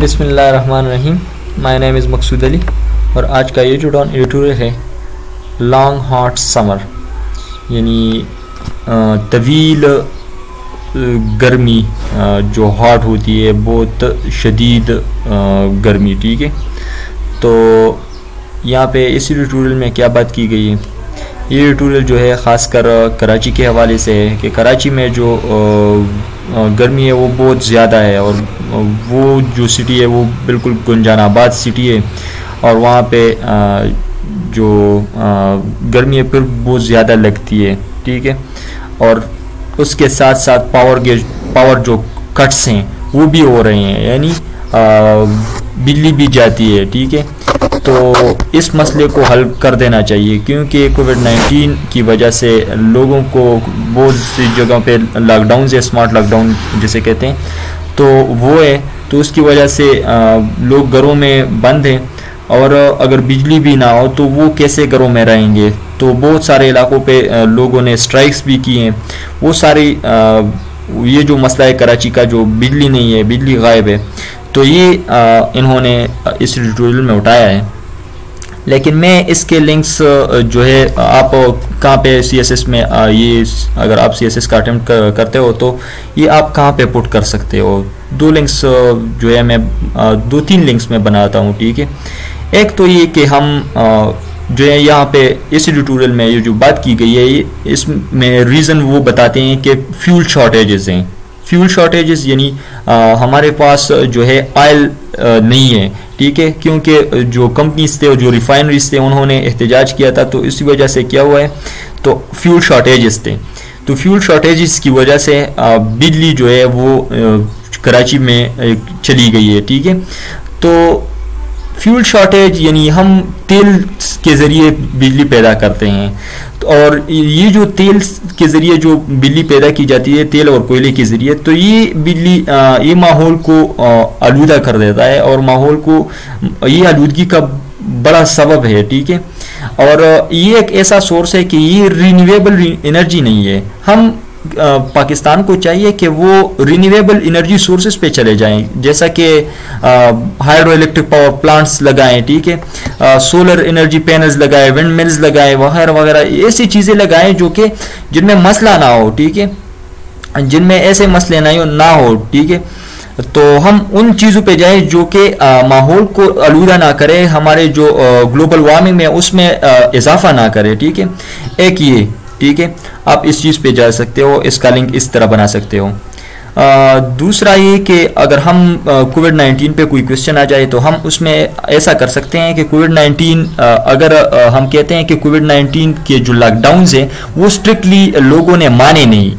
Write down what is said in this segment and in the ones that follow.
बिस्मिल्लाहिर्रहमानिर्रहीम। My name is मकसूद अली और आज का ये जो ट्यूटोरियल है लॉन्ग हॉट समर यानी तवील गर्मी जो हॉट होती है, बहुत शदीद गर्मी। ठीक है, तो यहाँ पे इस ट्यूटोरियल में क्या बात की गई है, ये ट्यूटोरियल जो है ख़ासकर कराची के हवाले से है कि कराची में जो गर्मी है वो बहुत ज़्यादा है और वो जो सिटी है वो बिल्कुल गुंजानाबाद सिटी है और वहाँ पे जो गर्मी है फिर बहुत ज़्यादा लगती है। ठीक है, और उसके साथ साथ पावर जो कट्स हैं वो भी हो रहे हैं, यानी बिजली भी जाती है। ठीक है, तो इस मसले को हल कर देना चाहिए क्योंकि कोविड-19 की वजह से लोगों को बहुत सी जगहों पे लॉकडाउन से, स्मार्ट लॉकडाउन जिसे कहते हैं, तो वो है। तो उसकी वजह से लोग घरों में बंद हैं और अगर बिजली भी ना हो तो वो कैसे घरों में रहेंगे। तो बहुत सारे इलाकों पे लोगों ने स्ट्राइक्स भी किए हैं। वो सारी ये जो मसला है कराची का, जो बिजली नहीं है, बिजली गायब है, तो ये इन्होंने इस ट्यूटोरियल में उठाया है। लेकिन मैं इसके लिंक्स जो है आप कहाँ पे CSS में ये अगर आप CSS का अटेम्प्ट करते हो तो ये आप कहाँ पे पुट कर सकते हो। दो लिंक्स जो है मैं 2-3 लिंक्स में बनाता हूँ। ठीक है, एक तो ये कि हम जो है यहाँ पे इस ट्यूटोरियल में ये जो बात की गई है, इसमें रीज़न वो बताते हैं कि फ्यूल शॉर्टेजेस हैं। फ्यूल शॉर्टेजेस यानी हमारे पास जो है ऑयल नहीं है। ठीक है, क्योंकि जो कंपनीज थे और जो रिफाइनरीज थे उन्होंने एहतजाज किया था, तो इसी वजह से क्या हुआ है, तो फ्यूल शॉर्टेजेस थे। तो फ्यूल शॉर्टेजेस की वजह से बिजली जो है वो कराची में चली गई है। ठीक है, तो फ्यूल शॉर्टेज यानी हम तेल के ज़रिए बिजली पैदा करते हैं, और ये जो तेल के ज़रिए जो बिजली पैदा की जाती है, तेल और कोयले के ज़रिए, तो ये बिजली ये माहौल को आलूदा कर देता है और माहौल को, ये आलूदगी का बड़ा सबब है। ठीक है, और ये एक ऐसा सोर्स है कि ये रिन्यूएबल एनर्जी नहीं है। हम पाकिस्तान को चाहिए कि वो रिन्यूएबल एनर्जी सोर्सेज पे चले जाएं, जैसा कि हाइड्रो इलेक्ट्रिक पावर प्लांट्स लगाएं। ठीक है, सोलर एनर्जी पैनल्स लगाएं, विंड मिल्स लगाएं, वगैरह वगैरह ऐसी चीज़ें लगाएं जो कि जिनमें मसला ना हो। ठीक है, जिनमें ऐसे मसले ना हो। ठीक है, तो हम उन चीज़ों पे जाएं जो कि माहौल को आलूदा ना करे, हमारे जो ग्लोबल वार्मिंग में उसमें इजाफा ना करे। ठीक है, एक ये, ठीक है, आप इस चीज़ पे जा सकते हो, इसका लिंक इस तरह बना सकते हो। दूसरा ये कि अगर हम कोविड-19 पे कोई क्वेश्चन आ जाए तो हम उसमें ऐसा कर सकते हैं कि कोविड-19 अगर हम कहते हैं कि कोविड-19 के जो लॉकडाउन्स हैं वो स्ट्रिक्टली लोगों ने माने नहीं,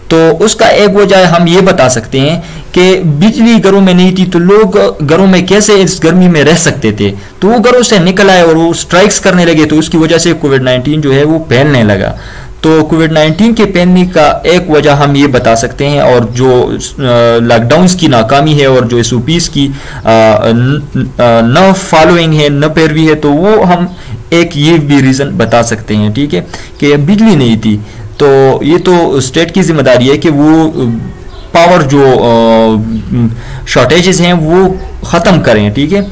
तो उसका एक वजह हम ये बता सकते हैं कि बिजली घरों में नहीं थी तो लोग घरों में कैसे इस गर्मी में रह सकते थे, तो वो घरों से निकल आए और वो स्ट्राइक्स करने लगे, तो उसकी वजह से कोविड-19 जो है वो फैलने लगा। तो कोविड-19 के फैलने का एक वजह हम ये बता सकते हैं, और जो लॉकडाउन्स की नाकामी है और जो SOPs की न फॉलोइंग है, न पैरवी है, तो वो हम एक ये भी रीज़न बता सकते हैं। ठीक है, कि बिजली नहीं थी, तो ये तो स्टेट की जिम्मेदारी है कि वो पावर जो शॉर्टेजेस हैं वो ख़त्म करें। ठीक है,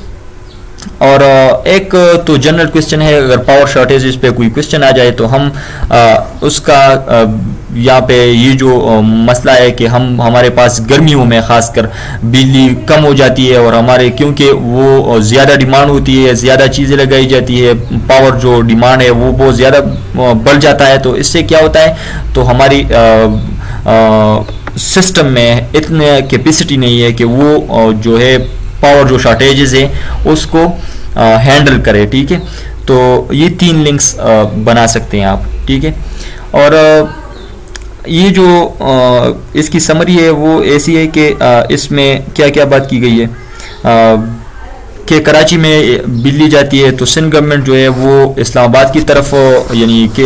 और एक तो जनरल क्वेश्चन है, अगर पावर शॉर्टेजेस पे कोई क्वेश्चन आ जाए तो हम उसका यहाँ पे ये जो मसला है कि हमारे पास गर्मियों में ख़ासकर बिजली कम हो जाती है और हमारे, क्योंकि वो ज़्यादा डिमांड होती है, ज़्यादा चीज़ें लगाई जाती है, पावर जो डिमांड है वो बहुत ज़्यादा बढ़ जाता है, तो इससे क्या होता है, तो हमारी सिस्टम में इतने कैपेसिटी नहीं है कि वो जो है पावर जो शॉर्टेजेस है उसको हैंडल करे। ठीक है, तो ये 3 लिंक्स बना सकते हैं आप। ठीक है, और ये जो इसकी समरी है वो ऐसी है कि इसमें क्या क्या बात की गई है कि कराची में बिजली जाती है तो सिंध गवर्नमेंट जो है वो इस्लामाबाद की तरफ, यानी कि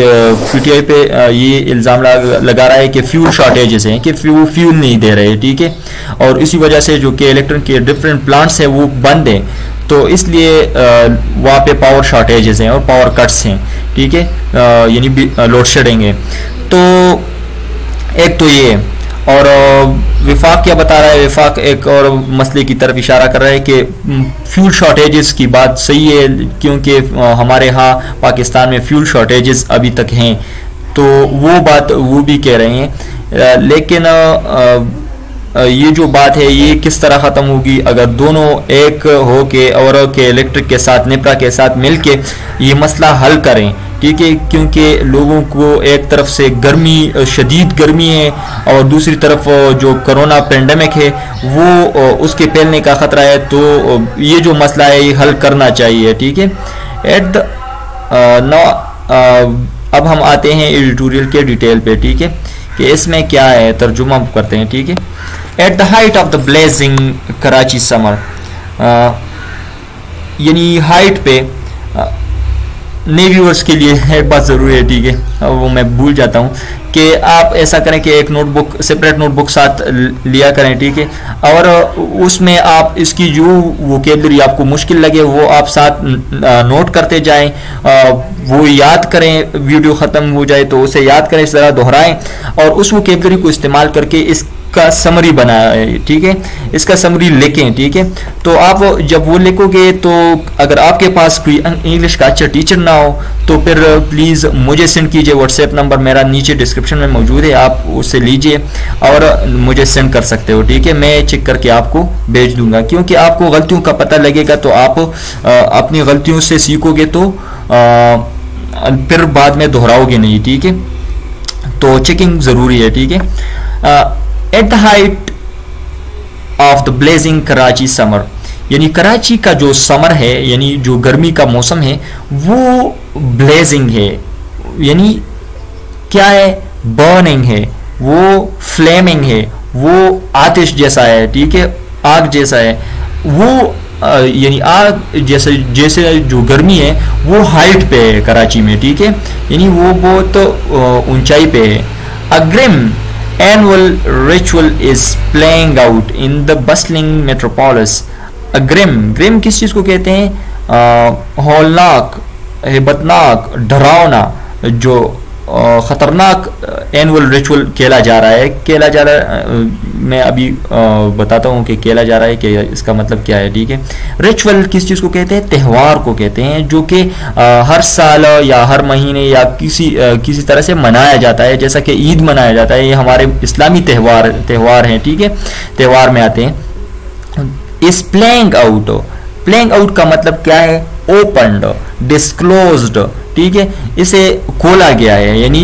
PTI पे ये इल्ज़ाम लगा रहा है कि फ्यूल शॉर्टेजेस हैं, कि फ्यूल नहीं दे रहे। ठीक है, और इसी वजह से जो कि इलेक्ट्रिक के डिफरेंट प्लांट्स हैं वो बंद हैं, तो इसलिए वहाँ पे पावर शॉर्टेजेस हैं और पावर कट्स हैं। ठीक है, यानी लोड शेडिंग है। तो एक तो ये है, और विफाक क्या बता रहा है, विफाक एक और मसले की तरफ इशारा कर रहा है कि फ्यूल शॉर्टेजेस की बात सही है, क्योंकि हमारे यहाँ पाकिस्तान में फ्यूल शॉर्टेजेस अभी तक हैं, तो वो बात वो भी कह रहे हैं। लेकिन ये जो बात है ये किस तरह ख़त्म होगी अगर दोनों एक हो के और के इलेक्ट्रिक के साथ निपरा के साथ मिल के ये मसला हल करें, ठीक है, क्योंकि लोगों को एक तरफ से गर्मी, शदीद गर्मी है, और दूसरी तरफ जो कोरोना पेंडेमिक है वो उसके फैलने का ख़तरा है, तो ये जो मसला है ये हल करना चाहिए, ठीक है। एट द अब हम आते हैं एडिटोरियल के डिटेल पे, ठीक है, कि इसमें क्या है, तर्जुमा करते हैं, ठीक है। At the height of the blazing Karachi summer, यानी हाइट पे नए व्यूअर्स के लिए एक बात ज़रूरी है, ठीक है, वो मैं भूल जाता हूँ कि आप ऐसा करें कि एक नोटबुक, सेपरेट नोटबुक साथ लिया करें, ठीक है, और उसमें आप इसकी जो वोकेबलरी आपको मुश्किल लगे वो आप साथ नोट करते जाएं, वो याद करें, वीडियो ख़त्म हो जाए तो उसे याद करें, इस तरह दोहराएं और उस वोकेबलरी को इस्तेमाल करके इसका समरी बनाए, ठीक है, इसका समरी लिखें, ठीक है। तो आप जब वो लिखोगे तो अगर आपके पास कोई इंग्लिश का अच्छा टीचर ना हो तो फिर प्लीज़ मुझे सेंड कीजिए, व्हाट्सएप नंबर मेरा नीचे डिस्क्रिप्शन में मौजूद है, आप उससे लीजिए और मुझे सेंड कर सकते हो, ठीक है, मैं चेक करके आपको भेज दूंगा, क्योंकि आपको गलतियों का पता लगेगा तो आप अपनी गलतियों से सीखोगे तो फिर बाद में दोहराओगे नहीं, ठीक है, तो चेकिंग ज़रूरी है, ठीक है। At the height of the blazing Karachi summer, यानी कराची का जो समर है, यानी जो गर्मी का मौसम है वो ब्लेजिंग है, यानी क्या है, बर्निंग है, वो फ्लेमिंग है, वो आतिश जैसा है, ठीक है, आग जैसा है, वो यानी आग जैसे जैसे जो गर्मी है वो हाइट पे है कराची में, ठीक है, यानी वो बहुत ऊंचाई पे है। A grim annual ritual is playing out in the bustling metropolis. Grim किस चीज़ को कहते हैं, हौलनाक, हेबतनाक, डरावना, जो ख़तरनाक एनुअल रिचुअल खेला जा रहा है, मैं अभी बताता हूँ कि खेला जा रहा है कि इसका मतलब क्या है, ठीक है। रिचुअल किस चीज़ को कहते हैं, त्यौहार को कहते हैं, जो कि हर साल या हर महीने या किसी तरह से मनाया जाता है, जैसा कि ईद मनाया जाता है, ये हमारे इस्लामी त्यौहार हैं, ठीक है, त्यौहार में आते हैं। इस प्लेइंग आउट का मतलब क्या है, ओपन्ड, डिस्क्लोज्ड, ठीक है, इसे खोला गया है, यानी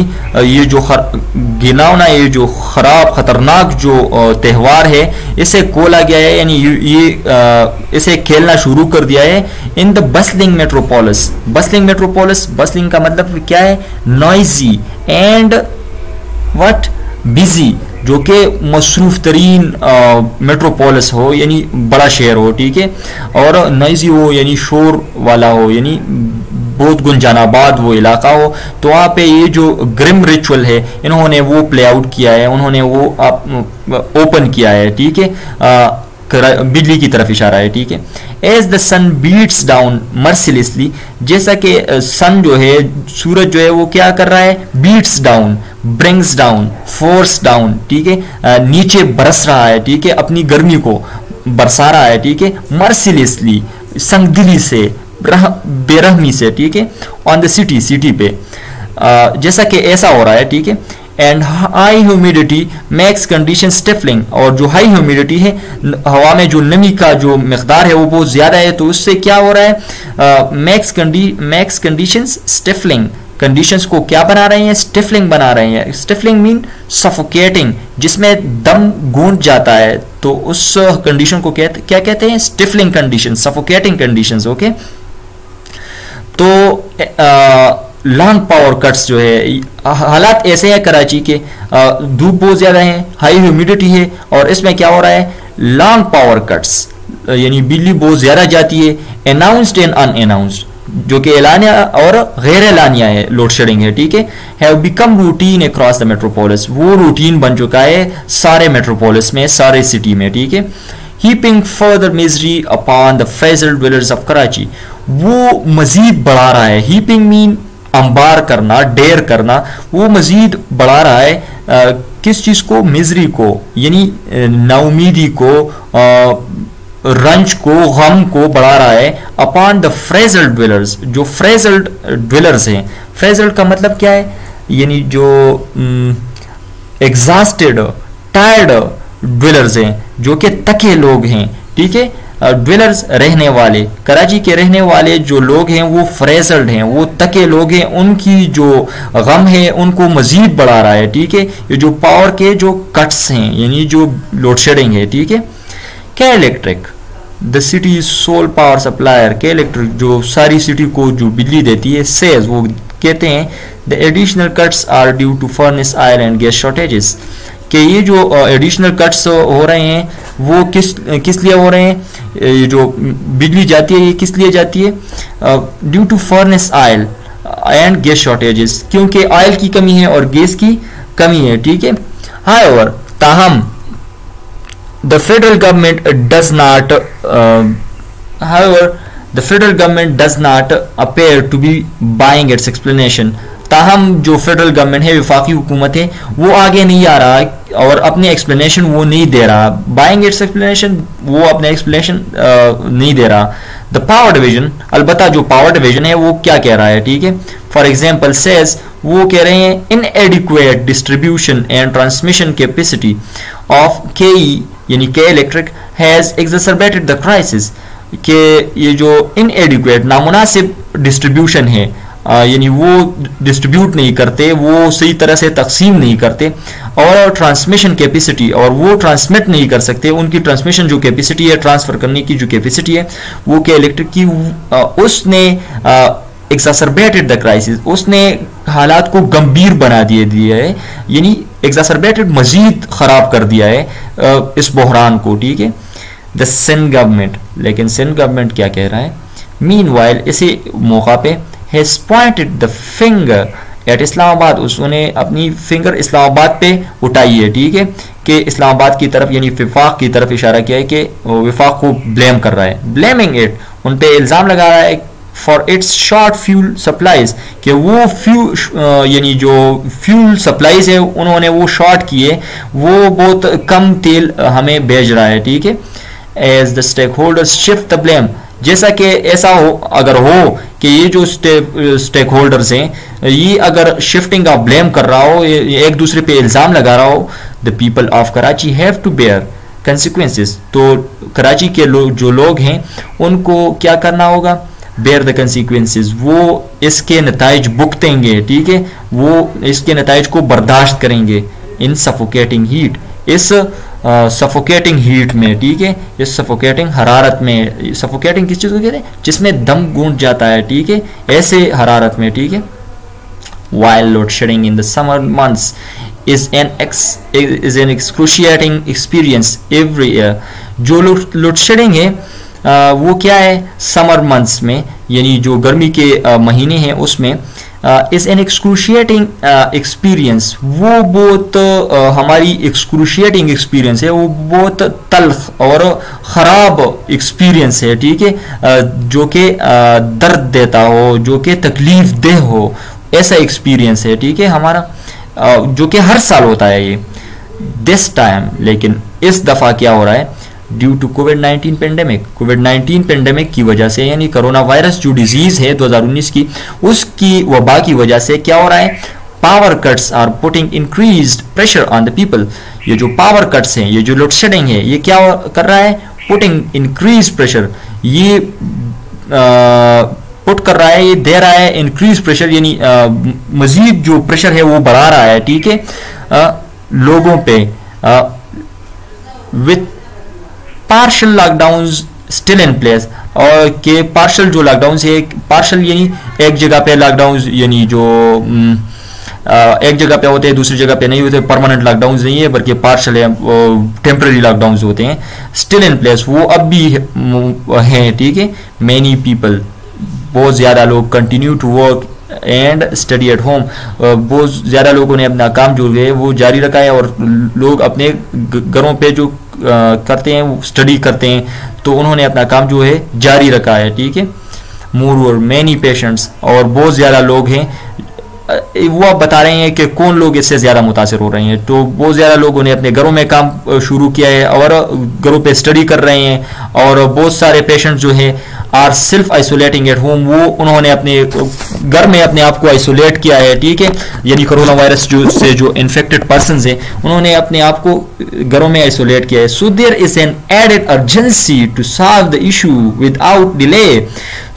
ये जो घिनौना, ये जो खराब खतरनाक जो त्यौहार है इसे खोला गया है, यानी ये इसे खेलना शुरू कर दिया है in the bustling metropolis. Bustling का मतलब क्या है, नॉइजी एंड व्हाट, बिजी, जो कि मसरूफ तरीन मेट्रोपोलिस हो, यानी बड़ा शहर हो, ठीक है, और नॉइजी हो यानी शोर वाला हो, यानी बहुत गुंजानाबाद वो इलाका हो, तो वहाँ पे ये जो ग्रिम रिचुअल है इन्होंने वो प्ले आउट किया है, उन्होंने वो ओपन किया है, ठीक है, बिजली की तरफ इशारा है, ठीक है। As the sun beats down mercilessly, जैसा कि सन जो है, सूरज जो है वो क्या कर रहा है, beats down, brings down, force down, ठीक है, नीचे बरस रहा है, ठीक है, अपनी गर्मी को बरसा रहा है, ठीक है, मर्सिलेसली, संगदिली से, बेरहमी से, ठीक है, ऑन द सिटी पे, जैसा कि ऐसा हो रहा है, ठीक है। And high humidity max condition stifling, और जो हाई ह्यूमिडिटी है, हवा में जो नमी का जो मकदार है वो बहुत ज़्यादा है, तो उससे क्या हो रहा है, मैक्स कंडीशंस स्टिफलिंग, कंडीशंस को क्या बना रहे हैं, स्टिफलिंग बना रहे हैं। स्टिफलिंग मीन सफोकेटिंग, जिसमें दम गूंज जाता है, तो उस कंडीशन को क्या कहते हैं, stifling condition, suffocating conditions, okay. तो लॉन्ग पावर कट्स जो है, हालात ऐसे हैं कराची के, धूप बहुत ज़्यादा है, हाई ह्यूमिडिटी है, और इसमें क्या हो रहा है, लॉन्ग पावर कट्स, यानी बिजली बहुत ज़्यादा जाती है, अनाउंस्ड एंड अनअनाउंस्ड, जो कि एलानिया और गैर एलानिया है, लोड शेडिंग है, ठीक है, have become routine across the metropolis, वो रूटीन बन चुका है सारे मेट्रोपोलिस में, सारे सिटी में, ठीक है। Heaping further misery upon the frazzled dwellers of Karachi, वो मजीद बढ़ा रहा है, हीपिंग मीन अंबार करना, डेयर करना, वो मजीद बढ़ा रहा है किस चीज़ को, मिजरी को, यानी नाउमीदी को, रंज को, गम को बढ़ा रहा है अपॉन द फ्रेजल्ड ड्वेलर्स, जो फ्रेजल्ड ड्वेलर्स हैं। फ्रेजल्ड का मतलब क्या है, यानी जो एग्जॉस्टेड, टायर्ड ड्वेलर्स हैं, जो कि थके लोग हैं, ठीक है। ड्वेलर्स रहने वाले, कराची के रहने वाले जो लोग हैं वो फ्रेजल्ड हैं, वो थके लोग हैं, उनकी जो गम है उनको मजीद बढ़ा रहा है, ठीक है। ये जो पावर के जो कट्स हैं, यानी जो लोड शेडिंग है, ठीक है। K Electric, the city sole power supplier, K Electric जो सारी सिटी को जो बिजली देती है, सेज, वो कहते हैं the additional cuts are due to furnace oil and gas shortages, कि ये जो एडिशनल कट्स हो रहे हैं वो किस लिए हो रहे हैं, ये जो बिजली जाती है ये किस लिए जाती है, due to furnace oil and gas shortages, क्योंकि ऑयल की कमी है और गैस की कमी है, ठीक है। हाउएवर, ताहम the federal government does not appear to be buying its explanation, ताहम जो फेडरल गवर्नमेंट है, वफाकी हुकूमत है, वो आगे नहीं आ रहा और अपने एक्सप्लेनेशन वो नहीं दे रहा, बाइंग इट्स एक्सप्लेनेशन, वो अपने एक्सप्लेनेशन नहीं दे रहा। द पावर डिवीजन, अलबत्ता जो पावर डिवीजन है वो क्या कह रहा है, ठीक है। फॉर एग्जाम्पल सेज, वो कह रहे हैं इनएडिक्वेट distribution and transmission capacity of केई, यानी के इलेक्ट्रिक हैज एक्सरबेटेड द क्राइसिस, कि ये जो इनएडिक्वेट, नामुनासिब डिस्ट्रीब्यूशन है, यानी वो डिस्ट्रीब्यूट नहीं करते, वो सही तरह से तकसीम नहीं करते, और ट्रांसमिशन कैपेसिटी, और वो ट्रांसमिट नहीं कर सकते, उनकी ट्रांसमिशन जो कैपेसिटी है, ट्रांसफ़र करने की जो कैपेसिटी है वो के इलेक्ट्रिक की, उसने एक्सासरबेटेड द क्राइसिस, उसने हालात को गंभीर बना दिया है, यानी एक्सासरबेटेड, मजीद ख़राब कर दिया है इस बहरान को, ठीक है। द सिंध गवर्नमेंट, लेकिन सिंध गवर्नमेंट क्या कह रहा है, मीनवाइल, इसी मौका पे has pointed the finger at Islamabad, उसने अपनी फिंगर इस्लामाबाद पे उठाई है, ठीक है, कि इस्लामाबाद की तरफ, यानी विफाक की तरफ इशारा किया है कि विफाक को ब्लेम कर रहा है, ब्लेमिंग इट, उन पे इल्ज़ाम लगा रहा है for its short fuel supplies, कि वो यानी जो फ्यूल सप्लाईज है उन्होंने वो शॉर्ट किए, वो बहुत कम तेल हमें भेज रहा है, ठीक है। As the stakeholders shift the blame, जैसा कि ऐसा हो, अगर हो कि ये जो स्टेक होल्डर्स हैं, ये अगर शिफ्टिंग ऑफ ब्लेम कर रहा हो, एक दूसरे पे इल्ज़ाम लगा रहा हो, the people of Karachi have to bear consequences, तो कराची के जो लोग हैं उनको क्या करना होगा, बेयर द कंसिक्वेंसेस, वो इसके नताइज भुगतेंगे, ठीक है, वो इसके नताइज को बर्दाश्त करेंगे। इन सफोकेटिंग हीट, इस सफोकेटिंग हीट में, ठीक है, इस सफोकेटिंग हरारत में, सफोकेटिंग किस चीज़ को कहते हैं, जिसमें दम गूंज जाता है, ठीक है, ऐसे हरारत में, ठीक है। While load shedding in the summer months is an excruciating experience every year, जो लोड शेडिंग है वो क्या है, समर मंथ्स में, यानी जो गर्मी के महीने हैं उसमें, इज एन एक्सक्रूशिएटिंग एक्सपीरियंस, वो बहुत हमारी एक्सक्रूशिएटिंग एक्सपीरियंस है, वो बहुत तल्ख और ख़राब एक्सपीरियंस है, ठीक है, जो कि दर्द देता हो, जो कि तकलीफ देह हो, ऐसा एक्सपीरियंस है, ठीक है, हमारा, जो कि हर साल होता है ये। दिस टाइम, लेकिन इस दफ़ा क्या हो रहा है, ड्यू टू कोविड-19 पेंडेमिक, कोविड-19 पेंडेमिक की वजह से, यानी कोरोना वायरस जो डिजीज़ है 2019 की, उसकी वबा की वजह से क्या हो रहा है, power cuts are putting increased pressure on the people, ये जो पावर कट्स हैं, ये जो लोड शेडिंग है, ये क्या कर रहा है, पुटिंग इंक्रीज प्रेशर, ये पुट कर रहा है, ये दे रहा है इंक्रीज प्रेशर, यानी मजीद जो प्रेशर है वो बढ़ा रहा है, ठीक है, लोगों पे, with partial lockdowns still in place, और के पार्शल जो लॉकडाउन है, पार्शल यानी एक जगह पे लॉकडाउन, यानी जो एक जगह पे होते हैं दूसरी जगह पे नहीं होते, परमानेंट लॉकडाउन नहीं है बल्कि पार्शल है, टेम्पररी लॉकडाउन होते हैं, स्टिल इन प्लेस, वो अब भी हैं, ठीक है। मैनी पीपल, बहुत ज़्यादा लोग, continue to work and study at home, बहुत ज़्यादा लोगों ने अपना काम जो है वो जारी रखा है, और लोग अपने घरों पे जो करते हैं, स्टडी करते हैं, तो उन्होंने अपना काम जो है जारी रखा है, ठीक है। मोर ओवर मैनी पेशेंट्स, और बहुत ज़्यादा लोग हैं वो बता रहे हैं कि कौन लोग इससे ज़्यादा मुतासिर हो रहे हैं। तो बहुत ज़्यादा लोगों ने अपने घरों में काम शुरू किया है और घरों पे स्टडी कर रहे हैं, और बहुत सारे पेशेंट जो हैं are self isolating at home, वो उन्होंने अपने घर में अपने आप को आइसोलेट किया है, ठीक है, यानी कोरोना वायरस से जो इन्फेक्टेड पर्सन हैं उन्होंने अपने आप को घरों में आइसोलेट किया है। So there is an added urgency to solve the issue without delay.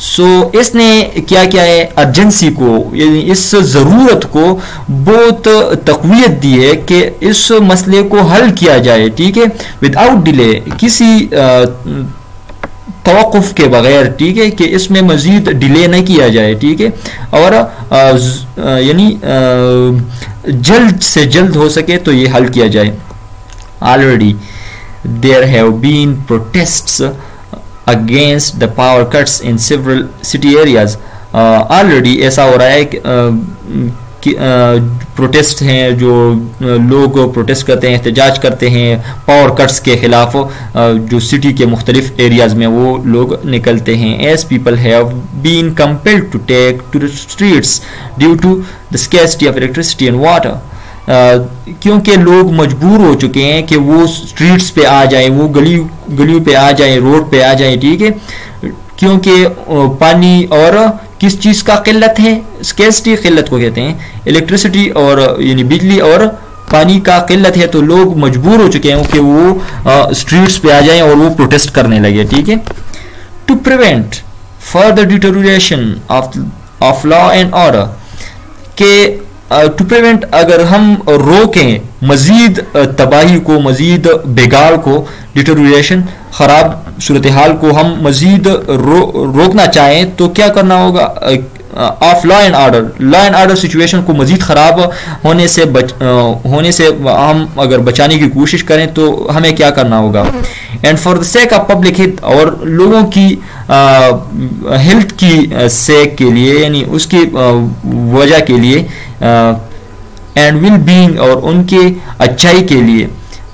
So इसने क्या किया है, अर्जेंसी को, यानी इस ज़रूरत को बहुत तक़वियत दी है कि इस मसले को हल किया जाए, ठीक है, विदाउट डिले, किसी तवक़ुफ़ के बगैर, ठीक है, कि इसमें मज़ीद डिले न किया जाए, ठीक है, और यानी जल्द से जल्द हो सके तो ये हल किया जाए। Already there have been protests against the power cuts in several city areas। Already ऐसा हो रहा है कि प्रोटेस्ट हैं, जो लोग प्रोटेस्ट करते हैं, एहतजाज करते हैं पावर कट्स के खिलाफ, जो सिटी के मुख्तलिफ एरियाज़ में वो लोग निकलते हैं। As people have been compelled to take to the streets due to the scarcity of electricity and water. क्योंकि लोग मजबूर हो चुके हैं कि वो स्ट्रीट्स पे आ जाएं, वो गलियों पे आ जाएं, रोड पे आ जाएं, ठीक है, क्योंकि पानी और किस चीज़ का किल्लत है, स्कैर्सिटी किल्लत को कहते हैं, इलेक्ट्रिसिटी और यानी बिजली और पानी का किल्लत है, तो लोग मजबूर हो चुके हैं कि वो स्ट्रीट्स पे आ जाएं और वो प्रोटेस्ट करने लगे, ठीक है। To prevent further deterioration of law and order, के टू प्रिवेंट, अगर हम रोकें मज़ीद तबाही को, मज़ीद बिगाड़ को, डिटेरियोरेशन, ख़राब सूरत हाल को हम मज़ीद रोकना चाहें तो क्या करना होगा, of law and order situation को मज़ीद ख़राब होने से हम अगर बचाने की कोशिश करें तो हमें क्या करना होगा। And for the sake of public health, और लोगों की हेल्थ की सेक के लिए, यानी उसकी वजह के लिए, एंड विल बीइंग, और उनके अच्छाई के लिए,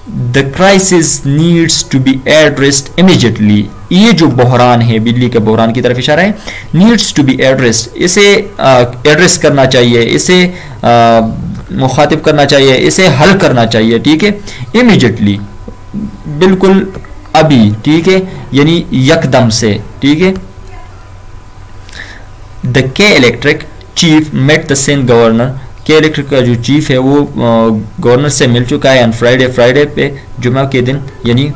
the crisis needs to be addressed immediately. ये जो बहरान है, बिजली के बहरान की तरफ इशारा है, नीड्स टू बी एड्रेस्ड, इसे एड्रेस करना चाहिए, इसे मुखातिब करना चाहिए, इसे हल करना चाहिए, ठीक है, इमीडिएटली, बिल्कुल अभी, ठीक है, यानी यकदम से, ठीक है। The K Electric chief met the Sindh governor, K Electric का जो चीफ है वो गवर्नर से मिल चुका है ऑन फ्राइडे पे, जुमा के दिन, यानी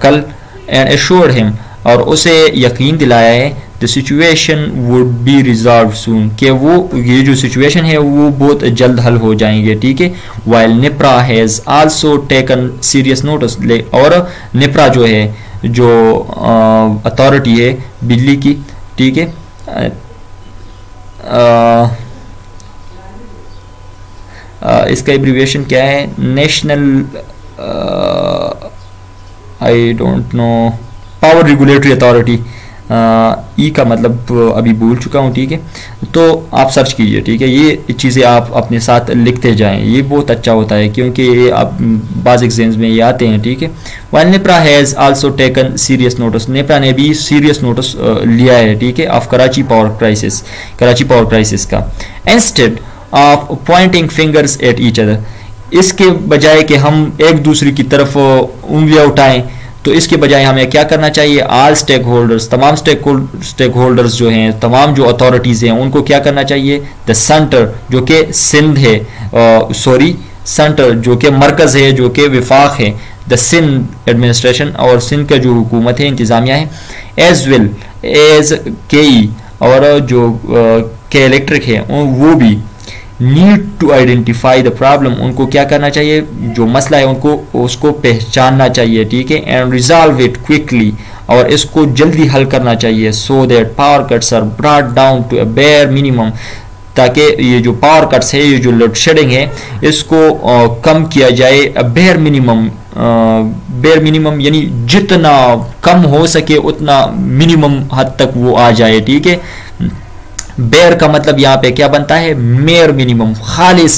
कल, एंड एश्योर्ड हिम, और उसे यकीन दिलाया है the situation would be resolve soon, कि वो ये जो सिचुएशन है वो बहुत जल्द हल हो जाएंगे, ठीक है। While NEPRA has also taken serious notice, और निप्रा जो है, जो अथॉरिटी है बिजली की, ठीक है, इसका एब्रीविएशन क्या है, national I don't know, power regulatory authority, E का मतलब अभी भूल चुका हूँ, ठीक है, तो आप सर्च कीजिए, ठीक है, ये चीज़ें आप अपने साथ लिखते जाएं, ये बहुत अच्छा होता है, क्योंकि ये आप बाज़ एग्जाम्स में ये आते हैं, ठीक है। While NEPRA has also taken serious notice, NEPRA ने भी सीरियस नोटिस लिया है, ठीक है, ऑफ कराची पावर क्राइसिस का। Instead of Poynting fingers at each other, इसके बजाय कि हम एक दूसरे की तरफ उंगलियां उठाएं, तो इसके बजाय हमें क्या करना चाहिए, ऑल स्टेक होल्डर्स, तमाम स्टेक होल्डर्स जो हैं, तमाम जो अथॉरिटीज़ हैं, उनको क्या करना चाहिए, द सेंटर जो कि सिंध है, सेंटर जो कि मरकज़ है, जो कि विफाक है, द सिंध एडमिनिस्ट्रेशन, और सिंध का जो हुकूमत है, इंतज़ामिया है, एज वेल एज के ई, और जो के इलेक्ट्रिक है वो भी, need to identify the problem, उनको क्या करना चाहिए, जो मसला है उनको उसको पहचानना चाहिए, ठीक है, एंड रिजॉल्व इट क्विकली, और इसको जल्दी हल करना चाहिए, so that power cuts are brought down to a bare minimum, ताकि ये जो पावर कट्स है, ये जो लोड शेडिंग है, इसको कम किया जाए, बेयर मिनिमम यानी जितना कम हो सके उतना मिनिमम हद तक वो आ जाए, ठीक है। बेयर का मतलब यहाँ पे क्या बनता है, मेयर मिनिमम, खालिस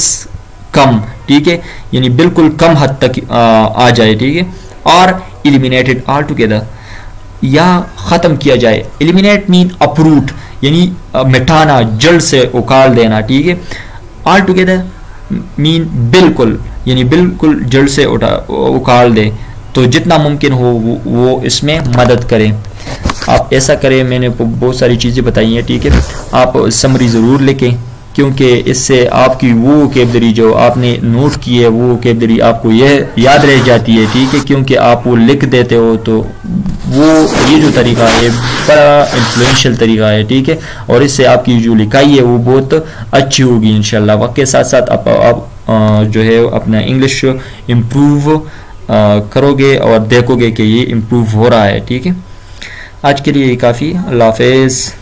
कम, ठीक है, यानी बिल्कुल कम हद तक आ जाए, ठीक है। और एलिमिनेटेड ऑल टुगेदर, या ख़त्म किया जाए, एलिमिनेट मीन अपरूट, यानी मिटाना, जड़ से उखाड़ देना, ठीक है। ऑल टुगेदर मीन बिल्कुल, यानी बिल्कुल जड़ से उखाड़ दे, तो जितना मुमकिन हो वो इसमें मदद करें। आप ऐसा करें, मैंने बहुत सारी चीज़ें बताई हैं, ठीक है। आप समरी ज़रूर लिखें, क्योंकि इससे आपकी वो वोकैबुलरी जो आपने नोट की है वो वोकैबुलरी आपको यह याद रह जाती है, ठीक है, क्योंकि आप वो लिख देते हो। तो वो ये जो तरीका है बड़ा इन्फ्लुएंशियल तरीका है, ठीक है, और इससे आपकी जो लिखाई है वो बहुत अच्छी होगी इंशाल्लाह। वक्त के साथ साथ आप जो है अपना इंग्लिश इम्प्रूव करोगे और देखोगे कि ये इम्प्रूव हो रहा है, ठीक है। आज के लिए काफ़ी, अल्लाह हाफ़िज़।